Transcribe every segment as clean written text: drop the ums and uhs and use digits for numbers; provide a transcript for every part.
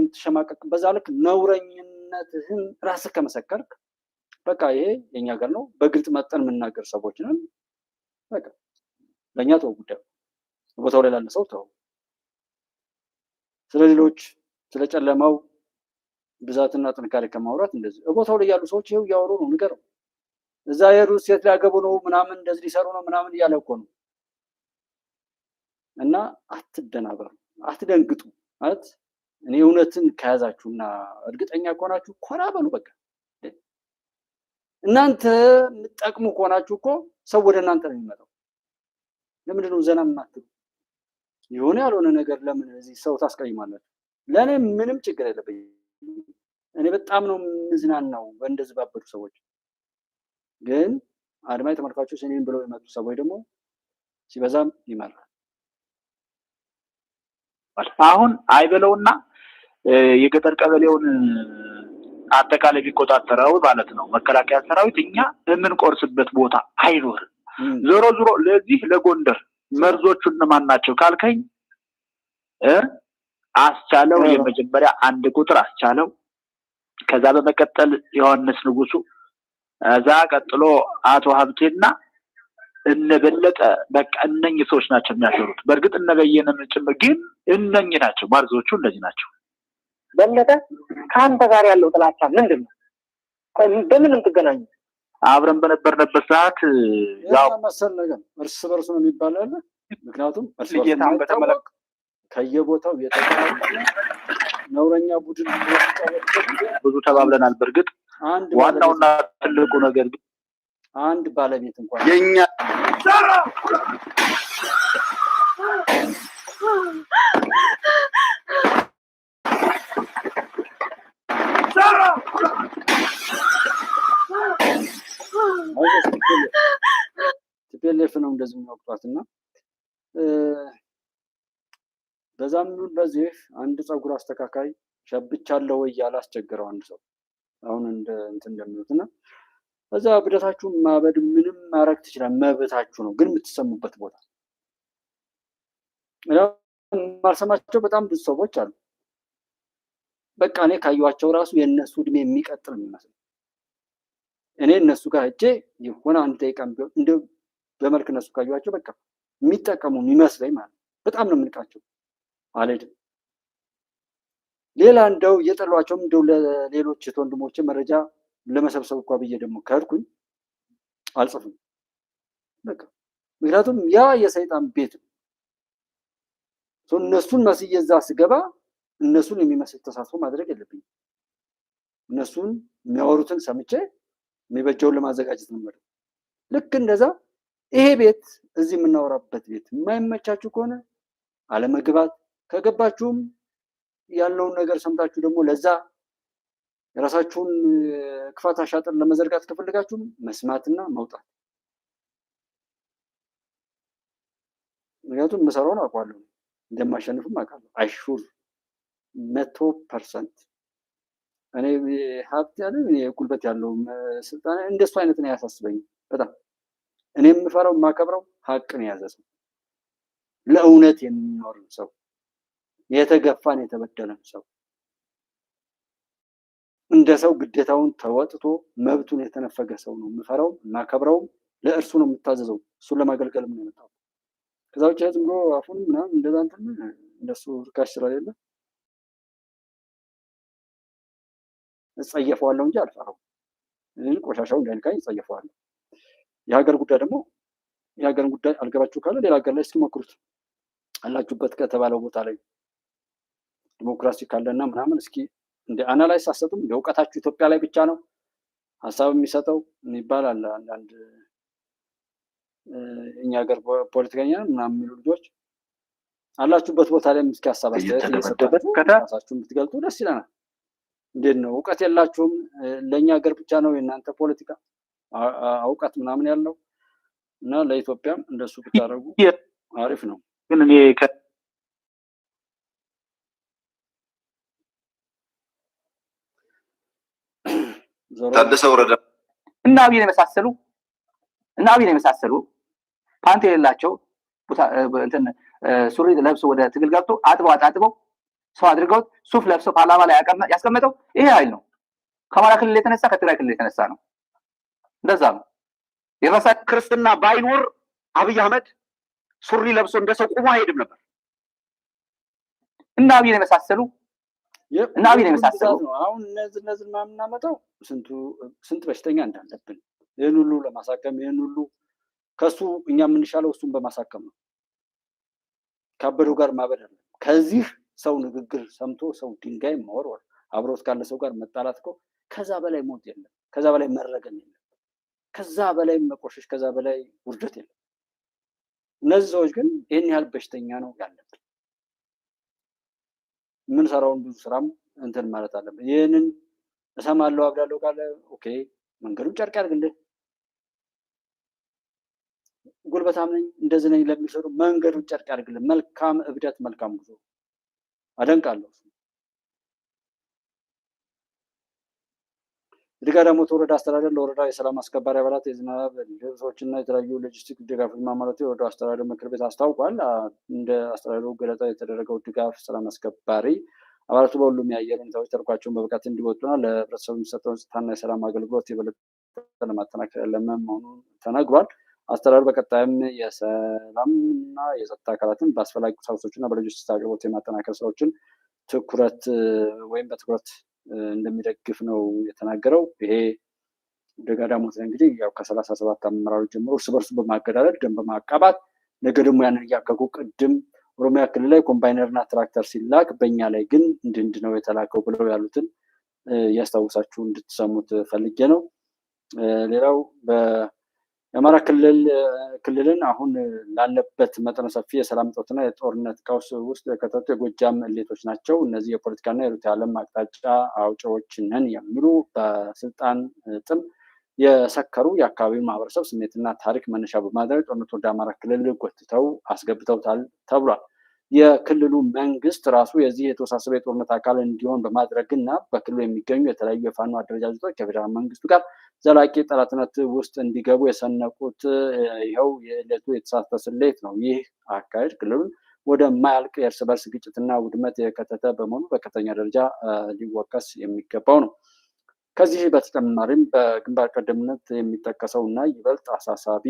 ስለምትሸማቀቅ በዛ ልክ ነውረኝነትህን ራስህ ከመሰከርክ በቃ ይሄ የኛ ሀገር ነው በግልጽ መጠን የምናገር ሰዎች ነን በቃ ለኛ ተው ጉዳይ ቦታው ላይ ላለ ሰው ተው ስለሌሎች ስለጨለማው ብዛትና ጥንካሬ ከማውራት እንደዚህ ቦታው ላይ ያሉ ሰዎች ይሄው ያወሩ ነው ንገረው እዛ የሩስ ሴት ሊያገቡ ነው ምናምን እንደዚህ ሊሰሩ ነው ምናምን እያለ እኮ ነው እና አትደናበሩ አትደንግጡ ማለት እኔ እውነትን ከያዛችሁና እርግጠኛ ከሆናችሁ ኮራ በሉ በቃ እናንተ የምትጠቅሙ ከሆናችሁ እኮ ሰው ወደ እናንተ ነው የሚመጣው ለምንድን ነው ዘና የማትሉ የሆነ ያልሆነ ነገር ለምን እዚህ ሰው ታስቀይማላችሁ ለኔ ምንም ችግር የለብኝ እኔ በጣም ነው ምዝናናው በእንደዚህ ባበዱ ሰዎች ግን አድማጭ ተመልካቾች እኔን ብለው የመጡ ሰዎች ደግሞ ሲበዛም ይመራል አሁን አይበለውና የገጠር ቀበሌውን አጠቃላይ ቢቆጣጠረው ማለት ነው መከላከያ ሰራዊት እኛ የምንቆርስበት ቦታ አይኖርም ዞሮ ዞሮ ለዚህ ለጎንደር መርዞቹ እነማን ናቸው ካልከኝ አስቻለው የመጀመሪያ አንድ ቁጥር አስቻለው ከዛ በመቀጠል ዮሐንስ ንጉሱ እዛ ቀጥሎ አቶ ሀብቴና እነበለጠ በቃ እነኚህ ሰዎች ናቸው የሚያሰሩት በእርግጥ እነበየነም ጭምር ግን እነኚህ ናቸው ማርዞቹ እንደዚህ ናቸው በለጠ ካንተ ጋር ያለው ጥላቻ ምንድነው በምን እንትገናኙ አብረን በነበርንበት ሰዓት ያው መሰል ነገር እርስ በርስ ነው የሚባለው ምክንያቱም እርስ በርስ በተመለከተ ከየቦታው የተቀራረበ ነውረኛ ቡድን ብዙ ተባብለናል በእርግጥ አንድ ዋናውና ትልቁ ነገር አንድ ባለቤት እንኳን የኛ ትፔሌፍ ነው እንደዚህ የሚወቅቷትና በዛም በዚህ አንድ ጸጉር አስተካካይ ሸብቻለሁ ወይ ያላስቸገረው አንድ ሰው አሁን እንትን እንደሚሉትና እዛ ብደታችሁ ማበድ ምንም ማረክ ትችላል መብታችሁ ነው ግን የምትሰሙበት ቦታ ማርሰማቸው በጣም ብዙ ሰዎች አሉ በቃ እኔ ካዩዋቸው ራሱ የነሱ እድሜ የሚቀጥል የሚመስል እኔ እነሱ ጋር ሄጄ የሆነ አንድ ደቂቃም ቢሆን እንደ በመልክ እነሱ ካዩዋቸው በቃ የሚጠቀሙ የሚመስለኝ ማለት በጣም ነው የምንቃቸው አልሄድም ሌላ እንደው እየጠሏቸውም እንደው ለሌሎች ወንድሞቼ መረጃ ለመሰብሰብ እንኳን ብዬ ደግሞ ከርኩኝ አልጽፍም በቃ ምክንያቱም ያ የሰይጣን ቤት ነው እነሱን መስዬ እዛ ስገባ እነሱን የሚመስል ተሳትፎ ማድረግ የለብኝም እነሱን የሚያወሩትን ሰምቼ የሚበጀውን ለማዘጋጀት ነው ማለት ልክ እንደዛ ይሄ ቤት እዚህ የምናወራበት ቤት የማይመቻችሁ ከሆነ አለመግባት ከገባችሁም ያለውን ነገር ሰምታችሁ ደግሞ ለዛ የራሳችሁን ክፋት አሻጥር ለመዘርጋት ከፈለጋችሁም መስማትና መውጣት ምክንያቱም መሰራውን አውቃለሁ እንደማሸንፍም አውቃለሁ አይሹር 100% እኔ ሀብት ያለው እኔ ጉልበት ያለው ስልጣን እንደሱ አይነት ነው ያሳስበኝ በጣም እኔ የምፈራው የማከብረው ሀቅን የያዘ ሰው ለእውነት የሚኖር ሰው የተገፋን የተበደለን ሰው እንደ ሰው ግዴታውን ተወጥቶ መብቱን የተነፈገ ሰው ነው የምፈራው ማከብረው ለእርሱ ነው የምታዘዘው እሱን ለማገልገል ነው የመጣው ከዛ ውጭ ዝም ብሎ አፉን ምናምን እንደዛ እንትን እንደሱ ርካሽ ስለሌለ እጸየፈዋለሁ እንጂ አልፈራው ቆሻሻው እንዳይንካኝ እጸየፈዋለሁ የሀገር ጉዳይ ደግሞ የሀገር ጉዳይ አልገባችሁ ካለ ሌላ ሀገር ላይ እስኪ ሞክሩት አላችሁበት ከተባለው ቦታ ላይ ዲሞክራሲ ካለና ምናምን እስኪ እንደ አናላይዝ አሰጡም ለውቀታችሁ ኢትዮጵያ ላይ ብቻ ነው ሐሳብ የሚሰጠው ይባላል አንዳንድ እኛ ሀገር ፖለቲከኛ ምናምን የሚሉ ልጆች አላችሁበት ቦታ ላይ እስኪ ሐሳብ አስተያየት ራሳችሁን ብትገልጡ ደስ ይላል እንዴት ነው እውቀት የላችሁም ለኛ ሀገር ብቻ ነው የናንተ ፖለቲካ እውቀት ምናምን ያለው እና ለኢትዮጵያም እንደሱ ብታረጉ አሪፍ ነው ግን እኔ ታደሰ ወረደ እና አብይን የመሳሰሉ ፓንት የሌላቸው እንትን ሱሪ ለብሶ ወደ ትግል ገብቶ አጥበው ሰው አድርገው ሱፍ ለብሶ ፓርላማ ላይ ያስቀመጠው ይሄ ኃይል ነው። ከአማራ ክልል የተነሳ ከትግራይ ክልል የተነሳ ነው። እንደዛ ነው። የራሳ ክርስትና ባይኖር አብይ አህመድ ሱሪ ለብሶ እንደሰው ቁሞ አይሄድም ነበር። እና አብይን የመሳሰሉ አሁን እነዚህ ማምናመጣው ስንት በሽተኛ እንዳለብን ይህን ሁሉ ለማሳከም ይህን ሁሉ ከሱ እኛ የምንሻለው እሱን በማሳከም ነው። ካበደው ጋር ማበድ አለ። ከዚህ ሰው ንግግር ሰምቶ ሰው ድንጋይ መወርወር አብሮት ካለ ሰው ጋር መጣላት እኮ ከዛ በላይ ሞት የለም፣ ከዛ በላይ መረገም የለም፣ ከዛ በላይ መቆሸሽ፣ ከዛ በላይ ውርደት የለም። እነዚህ ሰዎች ግን ይህን ያህል በሽተኛ ነው ያለብን። የምንሰራውን ብዙ ስራም እንትን ማለት አለብን። ይህንን እሰማለሁ አብዳለሁ ካለ ኦኬ መንገዱን ጨርቅ ያድርግልህ። ጉልበታም ነኝ እንደዚህ ነኝ ለሚሰሩ መንገዱን ጨርቅ ያድርግልህ። መልካም እብደት፣ መልካም ጉዞ። አደንቃለሁ። የደጋዳሞት ወረዳ አስተዳደር ለወረዳ የሰላም አስከባሪ አባላት የዝናብ ልብሶችና የተለያዩ ሎጂስቲክ ድጋፍ ማሟላቱ የወረዳው አስተዳደር ምክር ቤት አስታውቋል። እንደ አስተዳደሩ ገለጻ የተደረገው ድጋፍ ሰላም አስከባሪ አባላቱ በሁሉም የአየር ሁኔታዎች ተልዕኳቸውን በብቃት እንዲወጡና ለህብረተሰቡ የሚሰጠውን ጸጥታና የሰላም አገልግሎት የበለጠ ለማጠናከር ያለመ መሆኑን ተነግሯል። አስተዳደሩ በቀጣይም የሰላምና የጸጥታ አካላትን በአስፈላጊ ቁሳቁሶችና በሎጂስቲክስ አቅርቦት የማጠናከር ስራዎችን በትኩረት እንደሚደግፍ ነው የተናገረው። ይሄ ደጋዳሞት እንግዲህ ያው ከ37 አመራሮች ጀምሮ እርስ በርሱ በማገዳደል ደም በማቃባት ነገ ደግሞ ያንን እያከኩ ቅድም ኦሮሚያ ክልል ላይ ኮምባይነርና ትራክተር ሲላክ በእኛ ላይ ግን እንድንድ ነው የተላከው ብለው ያሉትን ያስታውሳችሁ እንድትሰሙት ፈልጌ ነው። ሌላው የአማራ ክልልን አሁን ላለበት መጠነ ሰፊ የሰላም እጦትና የጦርነት ቀውስ ውስጥ የከተቱ የጎጃም እሌቶች ናቸው። እነዚህ የፖለቲካና የርዕዮተ ዓለም አቅጣጫ አውጪዎች ነን የሚሉ በስልጣን ጥም የሰከሩ የአካባቢው ማህበረሰብ ስሜትና ታሪክ መነሻ በማድረግ ጦርነቱ ወደ አማራ ክልል ጎትተው አስገብተውታል ተብሏል። የክልሉ መንግስት ራሱ የዚህ የተወሳሰበ የጦርነት አካል እንዲሆን በማድረግና በክልሉ የሚገኙ የተለያዩ የፋኖ አደረጃጀቶች ከፌዴራል መንግስቱ ጋር ዘላቂ ጠላትነት ውስጥ እንዲገቡ የሰነቁት ይኸው የዕለቱ የተሳሳተ ስሌት ነው። ይህ አካሄድ ክልሉን ወደማያልቅ የእርስ በርስ ግጭትና ውድመት የከተተ በመሆኑ በከፍተኛ ደረጃ ሊወቀስ የሚገባው ነው። ከዚህ በተጨማሪም በግንባር ቀደምትነት የሚጠቀሰው እና ይበልጥ አሳሳቢ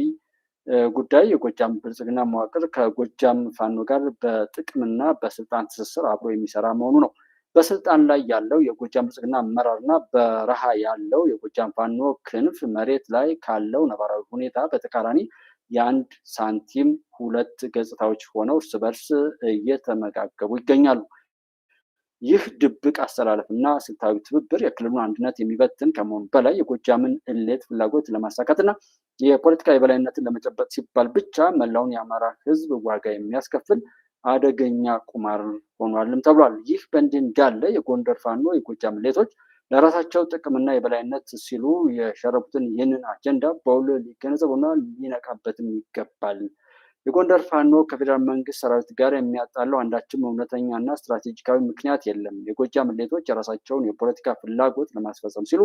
ጉዳይ የጎጃም ብልጽግና መዋቅር ከጎጃም ፋኖ ጋር በጥቅምና በስልጣን ትስስር አብሮ የሚሰራ መሆኑ ነው። በስልጣን ላይ ያለው የጎጃም ብልጽግና አመራርና በረሃ ያለው የጎጃም ፋኖ ክንፍ መሬት ላይ ካለው ነባራዊ ሁኔታ በተቃራኒ የአንድ ሳንቲም ሁለት ገጽታዎች ሆነው እርስ በርስ እየተመጋገቡ ይገኛሉ። ይህ ድብቅ አስተላለፍ እና ስልታዊ ትብብር የክልሉን አንድነት የሚበትን ከመሆኑ በላይ የጎጃምን እሌት ፍላጎት ለማሳካትና የፖለቲካ የበላይነትን ለመጨበጥ ሲባል ብቻ መላውን የአማራ ሕዝብ ዋጋ የሚያስከፍል አደገኛ ቁማር ሆኗልም ተብሏል። ይህ በእንዲህ እንዳለ የጎንደር ፋኖ የጎጃም እሌቶች ለራሳቸው ጥቅምና የበላይነት ሲሉ የሸረቡትን ይህንን አጀንዳ በውል ሊገነዘቡና ሊነቃበትም ይገባል። የጎንደር ፋኖ ከፌዴራል መንግስት ሰራዊት ጋር የሚያጣለው አንዳችም እውነተኛና ስትራቴጂካዊ ምክንያት የለም። የጎጃም እሌቶች የራሳቸውን የፖለቲካ ፍላጎት ለማስፈጸም ሲሉ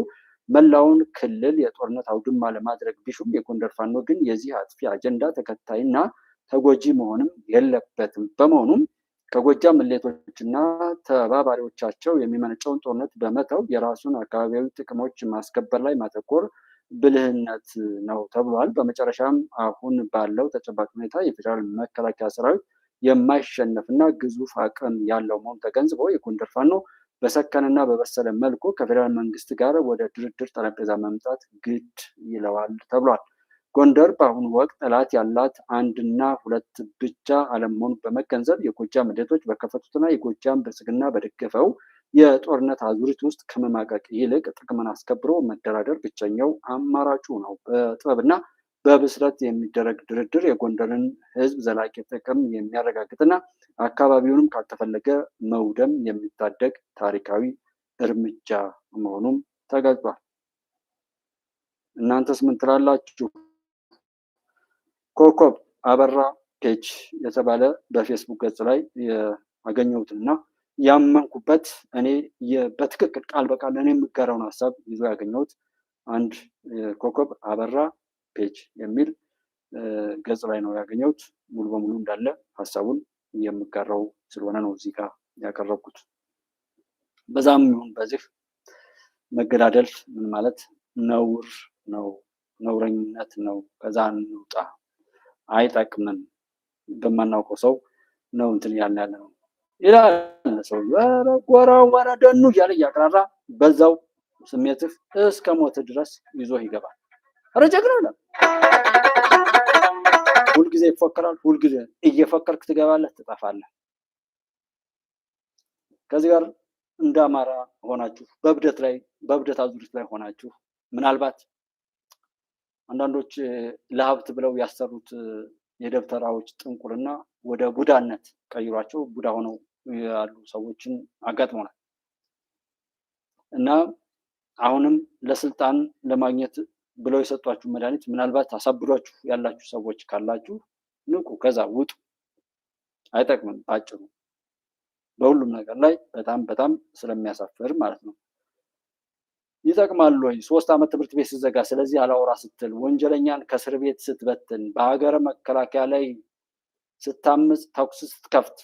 መላውን ክልል የጦርነት አውድማ ለማድረግ ቢሹም የጎንደር ፋኖ ግን የዚህ አጥፊ አጀንዳ ተከታይና ተጎጂ መሆንም የለበትም። በመሆኑም ከጎጃም እሌቶችና ተባባሪዎቻቸው የሚመነጨውን ጦርነት በመተው የራሱን አካባቢያዊ ጥቅሞች ማስከበር ላይ ማተኮር ብልህነት ነው ተብሏል። በመጨረሻም አሁን ባለው ተጨባጭ ሁኔታ የፌዴራል መከላከያ ሰራዊት የማይሸነፍና ግዙፍ አቅም ያለው መሆኑ ተገንዝቦ የጎንደር ፋኖ በሰከነና በበሰለ መልኩ ከፌዴራል መንግስት ጋር ወደ ድርድር ጠረጴዛ መምጣት ግድ ይለዋል ተብሏል። ጎንደር በአሁኑ ወቅት ጠላት ያላት አንድና ሁለት ብቻ አለመሆኑን በመገንዘብ የጎጃም እሌቶች በከፈቱትና የጎጃም ብልጽግና በደገፈው የጦርነት አዙሪት ውስጥ ከመማቀቅ ይልቅ ጥቅምን አስከብሮ መደራደር ብቸኛው አማራጩ ነው። በጥበብና በብስለት የሚደረግ ድርድር የጎንደርን ሕዝብ ዘላቂ ጥቅም የሚያረጋግጥና አካባቢውንም ካልተፈለገ መውደም የሚታደግ ታሪካዊ እርምጃ መሆኑም ተገልጿል። እናንተስ ምን ትላላችሁ? ኮከብ አበራ ፔጅ የተባለ በፌስቡክ ገጽ ላይ ያገኘሁትና ያመንኩበት እኔ በትክክል ቃል በቃል እኔ የምጋራውን ሀሳብ ይዞ ያገኘሁት አንድ ኮከብ አበራ ፔጅ የሚል ገጽ ላይ ነው ያገኘሁት። ሙሉ በሙሉ እንዳለ ሀሳቡን የምጋራው ስለሆነ ነው እዚህ ጋር ያቀረብኩት። በዛም ይሁን በዚህ መገዳደል ምን ማለት ነውር ነው፣ ነውረኝነት ነው። ከዛ እንውጣ፣ አይጠቅምም፣ በማናውቀው ሰው ነው እንትን ያለ ነው ይላል ሰው። ወረ ደኑ እያለ እያቅራራ በዛው ስሜትህ እስከ ሞት ድረስ ይዞ ይገባል። ኧረ ጀግና ነው። ሁልጊዜ ይፎከራል። ሁልጊዜ እየፈከርክ ትገባለህ፣ ትጠፋለህ። ከዚህ ጋር እንደ አማራ ሆናችሁ በእብደት አዙሪት ላይ ሆናችሁ ምናልባት አንዳንዶች ለሀብት ብለው ያሰሩት የደብተራዎች ጥንቁልና ወደ ቡዳነት ቀይሯቸው ቡዳ ሆነው ያሉ ሰዎችን አጋጥሞናል እና አሁንም ለስልጣን ለማግኘት ብለው የሰጧችሁ መድኃኒት ምናልባት አሳብዷችሁ ያላችሁ ሰዎች ካላችሁ ንቁ፣ ከዛ ውጡ። አይጠቅምም። ባጭሩ በሁሉም ነገር ላይ በጣም ስለሚያሳፍር ማለት ነው። ይጠቅማል ወይ? 3 ዓመት ትምህርት ቤት ስትዘጋ ስለዚህ አላወራ ስትል፣ ወንጀለኛን ከእስር ቤት ስትበትን፣ በሀገረ መከላከያ ላይ ስታምጽ፣ ተኩስ ስትከፍት፣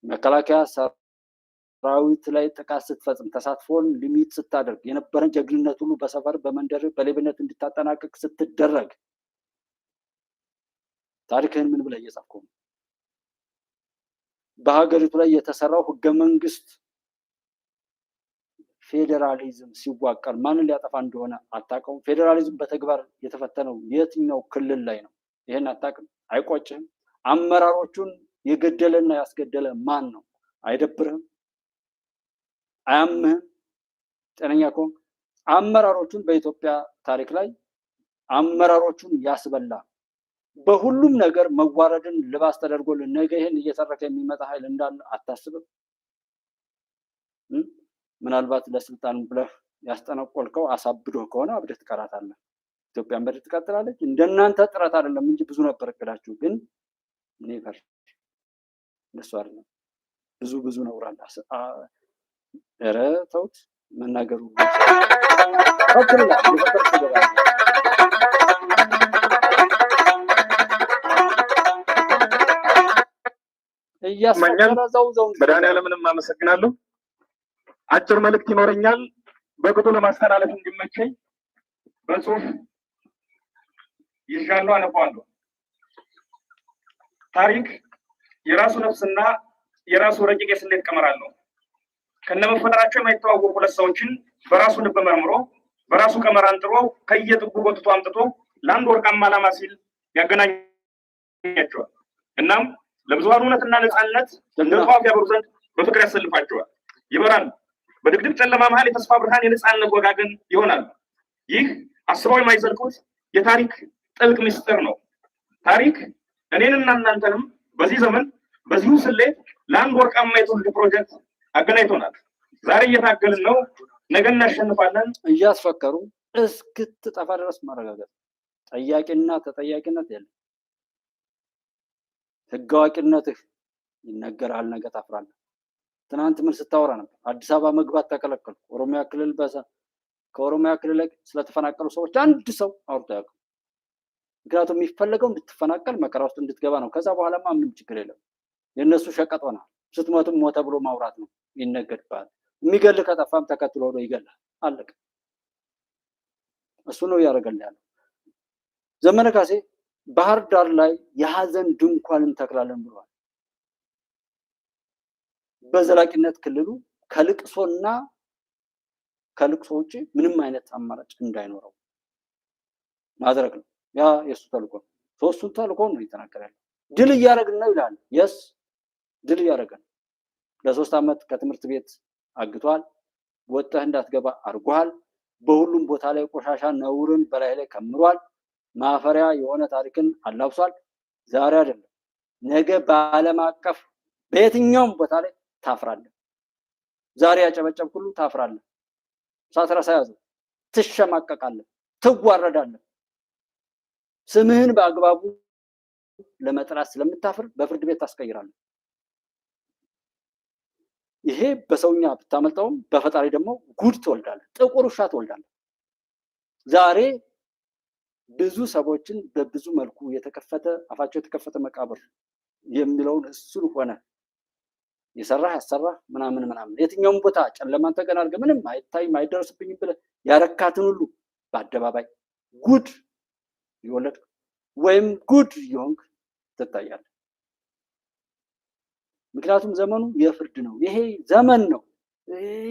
መከላከያ ሰራዊት ላይ ጥቃት ስትፈጽም፣ ተሳትፎን ሊሚት ስታደርግ፣ የነበረን ጀግንነት ሁሉ በሰፈር በመንደር በሌብነት እንድታጠናቀቅ ስትደረግ ታሪክህን ምን ብለህ እየጻፍከው ነው? በሀገሪቱ ላይ የተሰራው ህገ መንግስት ፌዴራሊዝም ሲዋቀር ማንን ሊያጠፋ እንደሆነ አታውቀውም። ፌዴራሊዝም በተግባር የተፈተነው የትኛው ክልል ላይ ነው? ይሄን አታውቅም? አይቆጭህም? አመራሮቹን የገደለና ያስገደለ ማን ነው? አይደብርህም? አያምህም? ጤነኛ ከሆንክ አመራሮቹን በኢትዮጵያ ታሪክ ላይ አመራሮቹን ያስበላ በሁሉም ነገር መዋረድን ልባስ ተደርጎልን ነገ ይሄን እየተረከ የሚመጣ ኃይል እንዳለ አታስብም? ምናልባት ለስልጣን ብለህ ያስጠነቆልከው አሳብዶህ ከሆነ አብደህ ትቀራታለህ። ኢትዮጵያን በድል ትቀጥላለች። እንደናንተ ጥረት አይደለም እንጂ ብዙ ነበር እቅዳችሁ። ግን ኔቨር እንደሱ አይደለም። ብዙ ነው ራላ ኧረ ተውት መናገሩ መድኃኒዓለምንም አመሰግናለሁ። አጭር መልእክት ይኖረኛል በቅጡ ለማስተላለፍ እንዲመቸኝ በጽሁፍ ይሻሉ አነባለሁ። ታሪክ የራሱ ነፍስና የራሱ ረቂቅ የስሌት ቀመር አለው። ከነመፈጠራቸው የማይተዋወቁ ሁለት ሰዎችን በራሱ ልብ መርምሮ በራሱ ቀመር አንጥሮ ከየጥጉ ጎትቶ አምጥቶ ለአንድ ወርቃማ ዓላማ ሲል ያገናኛቸዋል። እናም ለብዙሃኑ እውነትና ነፃነት እንደ ጧፍ ያበሩ ዘንድ በፍቅር ያሰልፋቸዋል። ይበራሉ። በድቅድቅ ጨለማ መሀል የተስፋ ብርሃን የነፃነት ወጋገን ይሆናሉ። ይህ አስበው የማይዘልቁት የታሪክ ጥልቅ ምስጢር ነው። ታሪክ እኔንና እናንተንም በዚህ ዘመን በዚሁ ስሌት ለአንድ ወርቃማ የትውልድ ፕሮጀክት አገናኝቶናል። ዛሬ እየታገልን ነው፣ ነገ እናሸንፋለን። እያስፈከሩ እስክትጠፋ ድረስ ማረጋገጥ። ጠያቂና ተጠያቂነት የለም። ህግ አዋቂነትህ ይነገራል፣ ነገ ታፍራለህ። ትናንት ምን ስታወራ ነበር? አዲስ አበባ መግባት ተከለከልኩ። ከኦሮሚያ ክልል ላይ ስለተፈናቀሉ ሰዎች አንድ ሰው አውርቶ ያውቅም። ምክንያቱም የሚፈለገው እንድትፈናቀል መከራ ውስጥ እንድትገባ ነው። ከዛ በኋላማ ምንም ችግር የለም። የእነሱ ሸቀጥ ሆናል። ስትሞትም ሞተ ብሎ ማውራት ነው፣ ይነገድብሃል። የሚገልህ ከጠፋም ተከትሎ ሆኖ ይገላል። አለቀ። እሱ ነው እያደረገልን ያለው። ዘመነ ካሴ ባህር ዳር ላይ የሀዘን ድንኳን እንተክላለን ብሏል። በዘላቂነት ክልሉ ከልቅሶና ከልቅሶ ውጭ ምንም አይነት አማራጭ እንዳይኖረው ማድረግ ነው። ያ የሱ ተልእኮ ነው። ሶስቱን ተልእኮ ነው እየተናገረ ያለው። ድል እያደረግን ነው ይላል። የስ ድል እያደረግን ነው። ለ3 ዓመት ከትምህርት ቤት አግቷል። ወጥተህ እንዳትገባ አድርጓል። በሁሉም ቦታ ላይ ቆሻሻ ነውርን በላይ ላይ ከምሯል። ማፈሪያ የሆነ ታሪክን አላብሷል። ዛሬ አይደለም ነገ በዓለም አቀፍ በየትኛውም ቦታ ላይ ታፍራለህ። ዛሬ ያጨበጨብ ሁሉ ታፍራለህ። ሳትረሳ ያዘው። ትሸማቀቃለህ፣ ትዋረዳለህ። ስምህን በአግባቡ ለመጥራት ስለምታፍር በፍርድ ቤት ታስቀይራለህ። ይሄ በሰውኛ ብታመልጠውም በፈጣሪ ደግሞ ጉድ ትወልዳለህ። ጥቁር ውሻ ትወልዳለህ። ዛሬ ብዙ ሰዎችን በብዙ መልኩ የተከፈተ አፋቸው የተከፈተ መቃብር የሚለውን እሱን ሆነ የሰራህ ያሰራህ ምናምን የትኛውም ቦታ ጨለማን ተገን አድርገህ ምንም አይታይም አይደርስብኝም ብለህ ያረካትን ሁሉ በአደባባይ ጉድ ይወለድ ወይም ጉድ ይሆንክ ትታያለህ። ምክንያቱም ዘመኑ የፍርድ ነው። ይሄ ዘመን ነው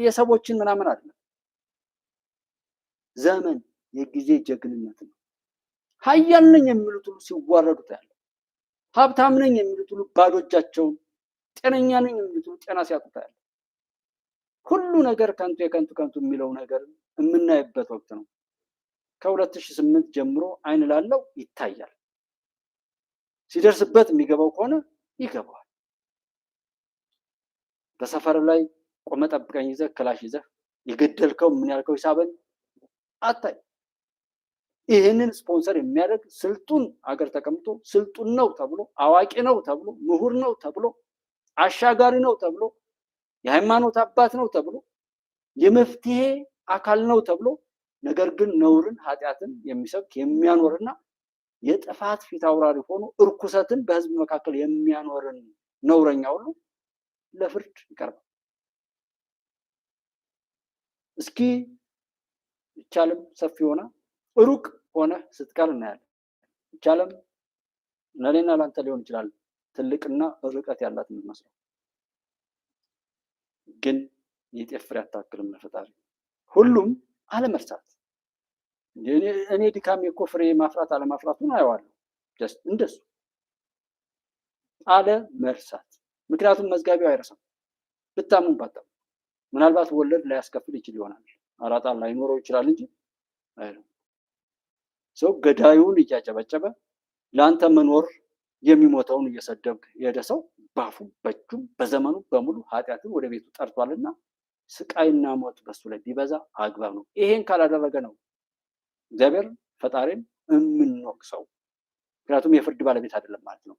የሰዎችን ምናምን አይደለም። ዘመን የጊዜ ጀግንነት ነው። ኃያል ነኝ የሚሉት ሁሉ ሲዋረዱ ታያለህ። ሀብታም ነኝ የሚሉት ሁሉ ባዶ እጃቸውን፣ ጤነኛ ነኝ የሚሉት ሁሉ ጤና ሲያጡ ታያለህ። ሁሉ ነገር ከንቱ የከንቱ የሚለው ነገር የምናይበት ወቅት ነው። ከ2008 ጀምሮ አይን ላለው ይታያል። ሲደርስበት የሚገባው ከሆነ ይገባዋል። በሰፈር ላይ ቆመ ጠብቀኝ ይዘህ ክላሽ ይዘህ የገደልከው ምን ያልከው ሂሳብን አታይ። ይህንን ስፖንሰር የሚያደርግ ስልጡን አገር ተቀምጦ ስልጡን ነው ተብሎ አዋቂ ነው ተብሎ ምሁር ነው ተብሎ አሻጋሪ ነው ተብሎ የሃይማኖት አባት ነው ተብሎ የመፍትሄ አካል ነው ተብሎ ነገር ግን ነውርን ኃጢአትን የሚሰብክ የሚያኖርና የጥፋት ፊት አውራሪ ሆኖ እርኩሰትን በህዝብ መካከል የሚያኖርን ነውረኛ ሁሉ ለፍርድ ይቀርባል። እስኪ ይቻለም ሰፊ ሆነ ሩቅ ሆነ ስትቀር እናያለን። ይቻለም ለኔና ላንተ ሊሆን ይችላል ትልቅና ርቀት ያላት የምትመስለው፣ ግን የጤፍ ፍሬ አታክልም ለፈጣሪ። ሁሉም አለመርሳት። እኔ ድካሜ እኮ ፍሬ ማፍራት አለማፍራቱን አየዋለሁ። እንደሱ አለመርሳት። ምክንያቱም መዝጋቢው አይረሳም። ብታሙን ባታሙ ምናልባት ወለድ ላያስከፍል ይችል ይሆናል፣ አራጣ ላይኖረው ይችላል እንጂ ሰው ገዳዩን እያጨበጨበ ለአንተ መኖር የሚሞተውን እየሰደብክ የሄደ ሰው ባፉ በእጁም በዘመኑ በሙሉ ኃጢአትን ወደ ቤቱ ጠርቷልና ስቃይና ሞት በሱ ላይ ቢበዛ አግባብ ነው። ይሄን ካላደረገ ነው እግዚአብሔር ፈጣሪን የምንወቅሰው። ምክንያቱም የፍርድ ባለቤት አይደለም ማለት ነው።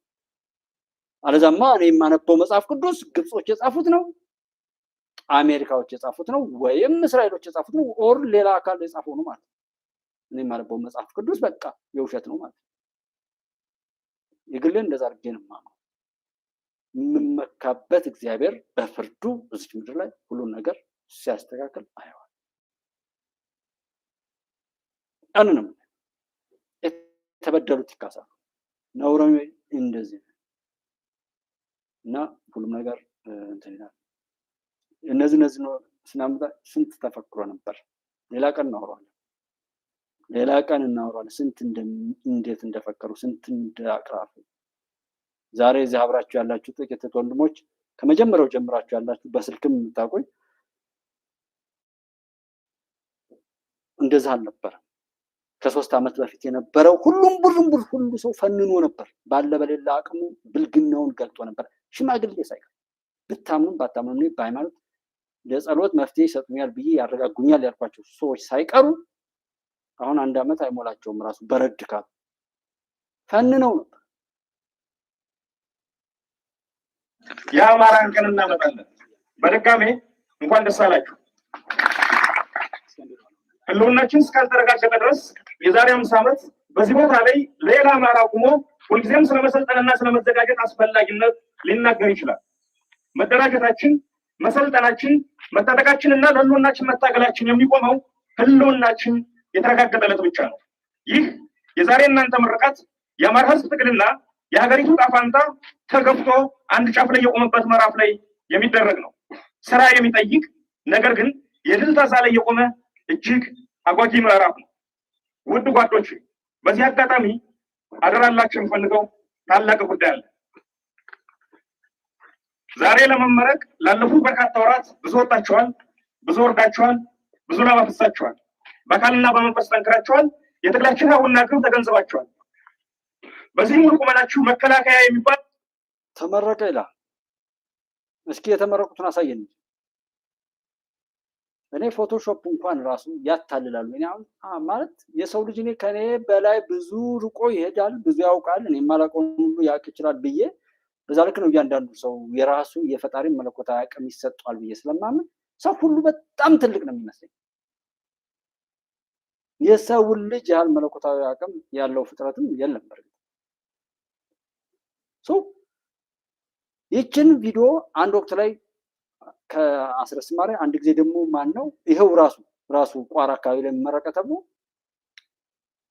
አለዛማ እኔ የማነበው መጽሐፍ ቅዱስ ግብጾች የጻፉት ነው፣ አሜሪካዎች የጻፉት ነው፣ ወይም እስራኤሎች የጻፉት ነው፣ ኦር ሌላ አካል የጻፈው ነው ማለት ነው። እኔ የማነበው መጽሐፍ ቅዱስ በቃ የውሸት ነው ማለት ነው። የግሌን እንደዛ አድርጌ ነው የማምነው። የምመካበት እግዚአብሔር በፍርዱ እዚህ ምድር ላይ ሁሉን ነገር ሲያስተካክል አየዋል። አንንም የተበደሉት ይካሳሉ። ነውረም እንደዚህ እና ሁሉም ነገር እንትን ይላል። እነዚህ ስናምጣ ስንት ተፈክሮ ነበር። ሌላ ቀን እናወራለን። ስንት እንዴት እንደፈከሩ ስንት እንዳቅራፉ። ዛሬ እዚህ አብራችሁ ያላችሁ ጥቂት ወንድሞች ከመጀመሪያው ጀምራችሁ ያላችሁ በስልክም የምታውቁኝ እንደዛ አልነበረም። ከ3 ዓመት በፊት የነበረው ሁሉም ቡርንቡር ሁሉ ሰው ፈንኖ ነበር። ባለ በሌላ አቅሙ ብልግናውን ገልጦ ነበር። ሽማግሌ ሳይቀር ብታምኑም ባታምኑም በሃይማኖት ለጸሎት መፍትሄ ይሰጡኛል ብዬ ያረጋጉኛል ያልኳቸው ሰዎች ሳይቀሩ አሁን 1 ዓመት አይሞላቸውም ራሱ በረድ ካሉ ፈንነው ነበር። የአማራን ቀን እናመጣለን። በድጋሜ እንኳን ደስ አላችሁ። ህልውናችን እስካልተረጋገጠ ድረስ የዛሬ 5 ዓመት በዚህ ቦታ ላይ ሌላ አማራ ቁሞ ሁልጊዜም ስለመሰልጠንና ስለመዘጋጀት አስፈላጊነት ሊናገር ይችላል። መደራጀታችን፣ መሰልጠናችን፣ መታጠቃችንና ለህልውናችን መታገላችን የሚቆመው ህልውናችን የተረጋገጠለት ብቻ ነው። ይህ የዛሬ እናንተ ምርቃት የአማራ ህዝብ ትግልና የሀገሪቱ ጣፋንታ ተገፍቶ አንድ ጫፍ ላይ የቆመበት ምዕራፍ ላይ የሚደረግ ነው። ስራ የሚጠይቅ ነገር ግን የድል ታዛ ላይ የቆመ እጅግ አጓጊ ምዕራፍ ነው። ውድ ጓዶች፣ በዚህ አጋጣሚ አደራላችሁ የምፈልገው ታላቅ ጉዳይ አለ። ዛሬ ለመመረቅ ላለፉት በርካታ ወራት ብዙ ወጣችኋል፣ ብዙ ወርዳችኋል፣ ብዙ ላብ አፍስሳችኋል፣ በአካልና በመንፈስ ጠንክራችኋል፣ የትግላችን ሀውና ግብ ተገንዝባችኋል። በዚህ ሙሉ ቁመናችሁ መከላከያ የሚባል ተመረቀ ይላል። እስኪ የተመረቁትን አሳየን። እኔ ፎቶሾፕ እንኳን ራሱ ያታልላሉ። እኔ አሁን ማለት የሰው ልጅ እኔ ከኔ በላይ ብዙ ርቆ ይሄዳል፣ ብዙ ያውቃል፣ እኔ የማላውቀውን ሁሉ ያውቅ ይችላል ብዬ በዛ ልክ ነው እያንዳንዱ ሰው የራሱ የፈጣሪ መለኮታዊ አቅም ይሰጠዋል ብዬ ስለማምን ሰው ሁሉ በጣም ትልቅ ነው የሚመስለኝ። የሰው ልጅ ያህል መለኮታዊ አቅም ያለው ፍጥረትም የለም። በርግጥ ይችን ቪዲዮ አንድ ወቅት ላይ ከአስረስ ማርያም አንድ ጊዜ ደግሞ ማን ነው ይሄው ራሱ ቋራ አካባቢ ላይ የሚመረቀ ተብሎ